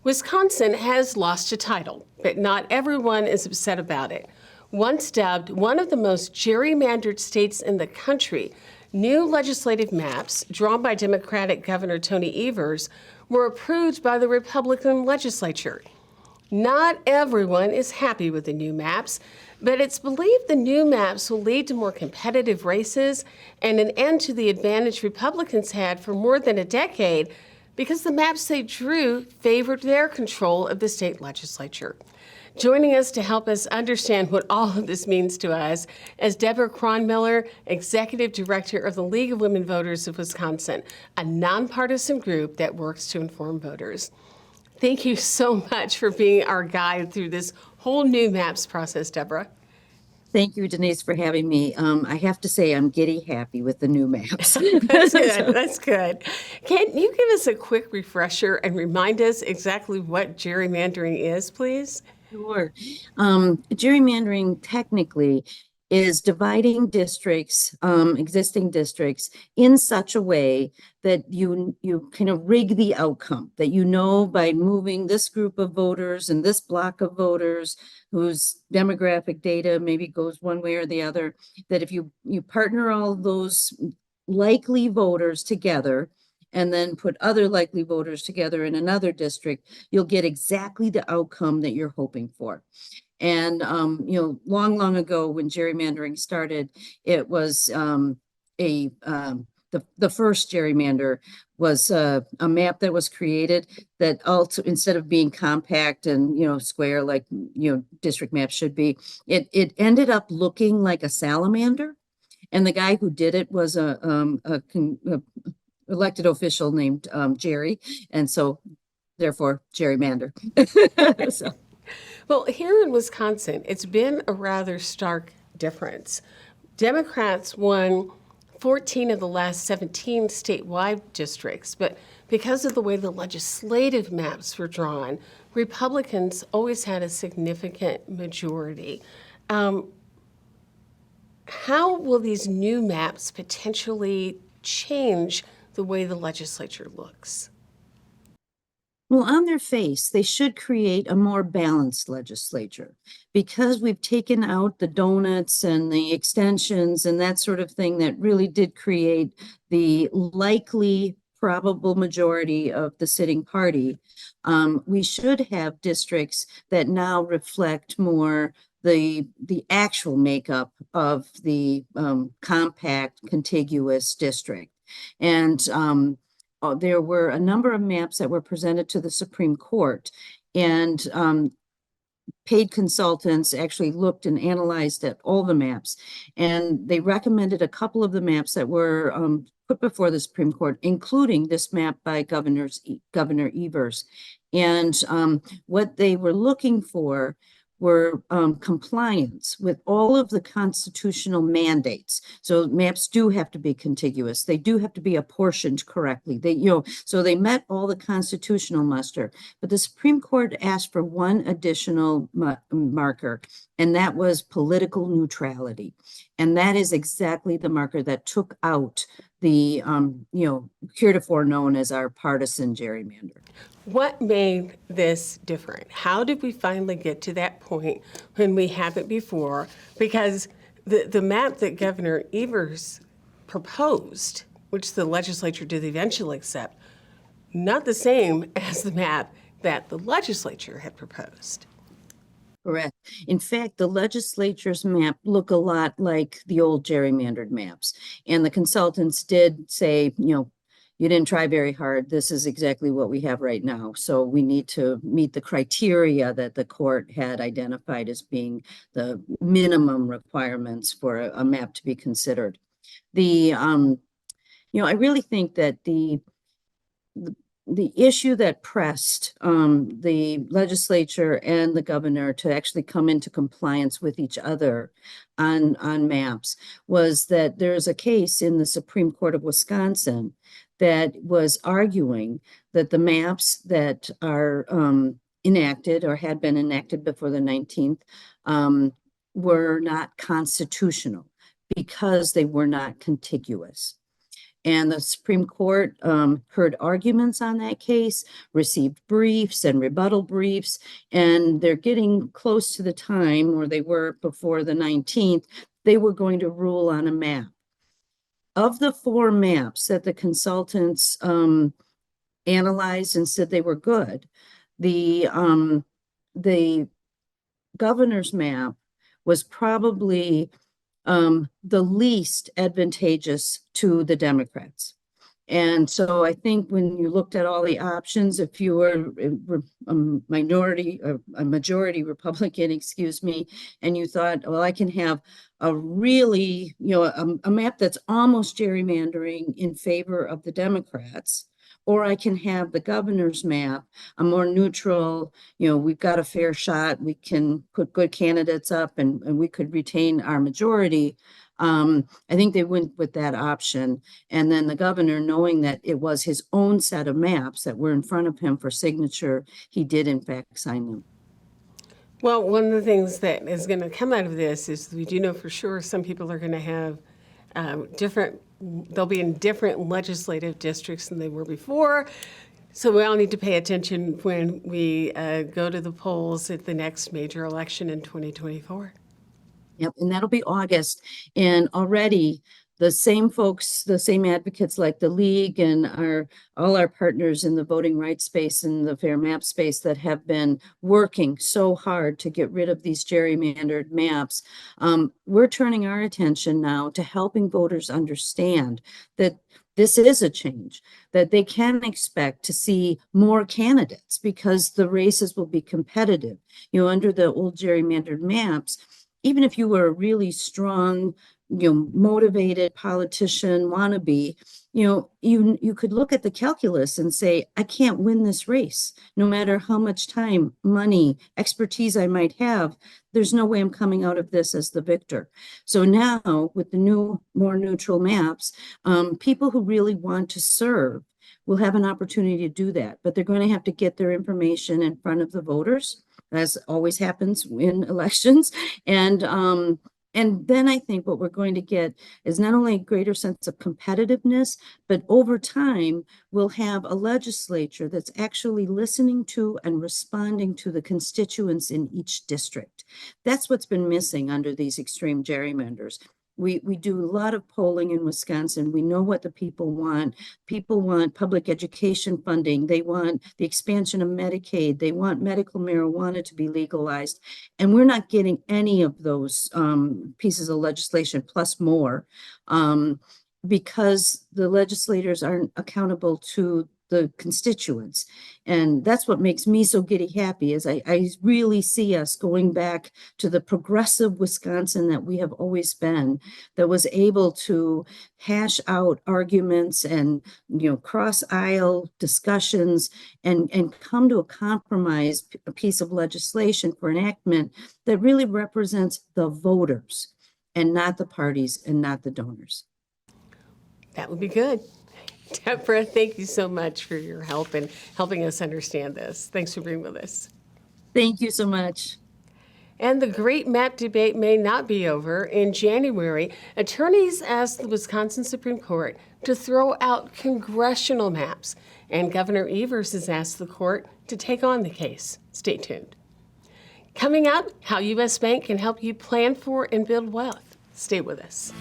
Wisconsin has lost a title, but not everyone is upset about it. Once dubbed one of the most gerrymandered states in the country, new legislative maps drawn by Democratic Governor Tony Evers were approved by the Republican legislature. Not everyone is happy with the new maps, but it's believed the new maps will lead to more competitive races and an end to the advantage Republicans had for more than a decade because the maps they drew favored their control of the state legislature. Joining us to help us understand what all of this means to us is Debra Cronmiller, Executive Director of the League of Women Voters of Wisconsin, a nonpartisan group that works to inform voters. Thank you so much for being our guide through this whole new maps process, Debra. Thank you, Denise, for having me. I have to say I'm giddy happy with the new maps. That's good. That's good. Can you give us a quick refresher and remind us exactly what gerrymandering is, please? Sure. Gerrymandering technically is dividing districts, existing districts, in such a way that you kind of rig the outcome, that by moving this group of voters and this block of voters whose demographic data maybe goes one way or the other, that if you partner all those likely voters together and then put other likely voters together in another district, you'll get exactly the outcome that you're hoping for. And, long ago when gerrymandering started, it was the first gerrymander was a map that was created that also, instead of being compact and, square like, district maps should be, it ended up looking like a salamander. And the guy who did it was a elected official named Jerry. And so therefore gerrymander. So. Well, here in Wisconsin, it's been a rather stark difference. Democrats won 14 of the last 17 statewide districts, but because of the way the legislative maps were drawn, Republicans always had a significant majority. How will these new maps potentially change the way the legislature looks? Well, on their face, they should create a more balanced legislature because we've taken out the donuts and the extensions and that sort of thing that really did create the likely probable majority of the sitting party. We should have districts that now reflect more the actual makeup of the compact contiguous district. And there were a number of maps that were presented to the Supreme Court, and paid consultants actually looked and analyzed at all the maps, and they recommended a couple of the maps that were put before the Supreme Court, including this map by Governor Evers. And what they were looking for were compliance with all of the constitutional mandates. So maps do have to be contiguous. They do have to be apportioned correctly. So they met all the constitutional muster. But the Supreme Court asked for one additional marker, and that was political neutrality. And that is exactly the marker that took out the, heretofore known as our partisan gerrymander. What made this different? How did we finally get to that point when we haven't before? Because the map that Governor Evers proposed, which the legislature did eventually accept, not the same as the map that the legislature had proposed. Correct. In fact, the legislature's map look a lot like the old gerrymandered maps. And the consultants did say, you didn't try very hard. This is exactly what we have right now. So we need to meet the criteria that the court had identified as being the minimum requirements for a map to be considered. I really think that the issue that pressed the legislature and the governor to actually come into compliance with each other on maps was that there's a case in the Supreme Court of Wisconsin that was arguing that the maps that are enacted or had been enacted before the 19th were not constitutional because they were not contiguous. And the Supreme Court heard arguments on that case, received briefs and rebuttal briefs, and they're getting close to the time, or they were before the 19th, they were going to rule on a map. Of the 4 maps that the consultants analyzed and said they were good, the governor's map was probably the least advantageous to the Democrats. And so I think when you looked at all the options, if you were a majority Republican, excuse me, and you thought, well, I can have a really, a map that's almost gerrymandering in favor of the Democrats, or I can have the governor's map, a more neutral, we've got a fair shot, we can put good candidates up and we could retain our majority. I think they went with that option. And then the governor, knowing that it was his own set of maps that were in front of him for signature, he did in fact sign them. Well, one of the things that is going to come out of this is we do know for sure some people are going to have they'll be in different legislative districts than they were before. So we all need to pay attention when we go to the polls at the next major election in 2024. Yep, and that'll be August. And already the same folks, the same advocates like the League and all our partners in the voting rights space and the fair map space that have been working so hard to get rid of these gerrymandered maps, we're turning our attention now to helping voters understand that this is a change, that they can expect to see more candidates because the races will be competitive. Under the old gerrymandered maps, even if you were a really strong, motivated politician wannabe, you could look at the calculus and say, I can't win this race. No matter how much time, money, expertise I might have, there's no way I'm coming out of this as the victor. So now with the new, more neutral maps, people who really want to serve will have an opportunity to do that, but they're going to have to get their information in front of the voters, as always happens in elections. And then I think what we're going to get is not only a greater sense of competitiveness, but over time, we'll have a legislature that's actually listening to and responding to the constituents in each district. That's what's been missing under these extreme gerrymanders. We do a lot of polling in Wisconsin. We know what the people want. People want public education funding. They want the expansion of Medicaid. They want medical marijuana to be legalized. And we're not getting any of those pieces of legislation plus more because the legislators aren't accountable to the constituents. And that's what makes me so giddy happy is I really see us going back to the progressive Wisconsin that we have always been, that was able to hash out arguments and, cross aisle discussions and come to a compromise, a piece of legislation for enactment that really represents the voters and not the parties and not the donors. That would be good. Debra, thank you so much for your help in helping us understand this. Thanks for being with us. Thank you so much. And the great map debate may not be over. In January, attorneys asked the Wisconsin Supreme Court to throw out congressional maps, and Governor Evers has asked the court to take on the case. Stay tuned. Coming up, how U.S. Bank can help you plan for and build wealth. Stay with us.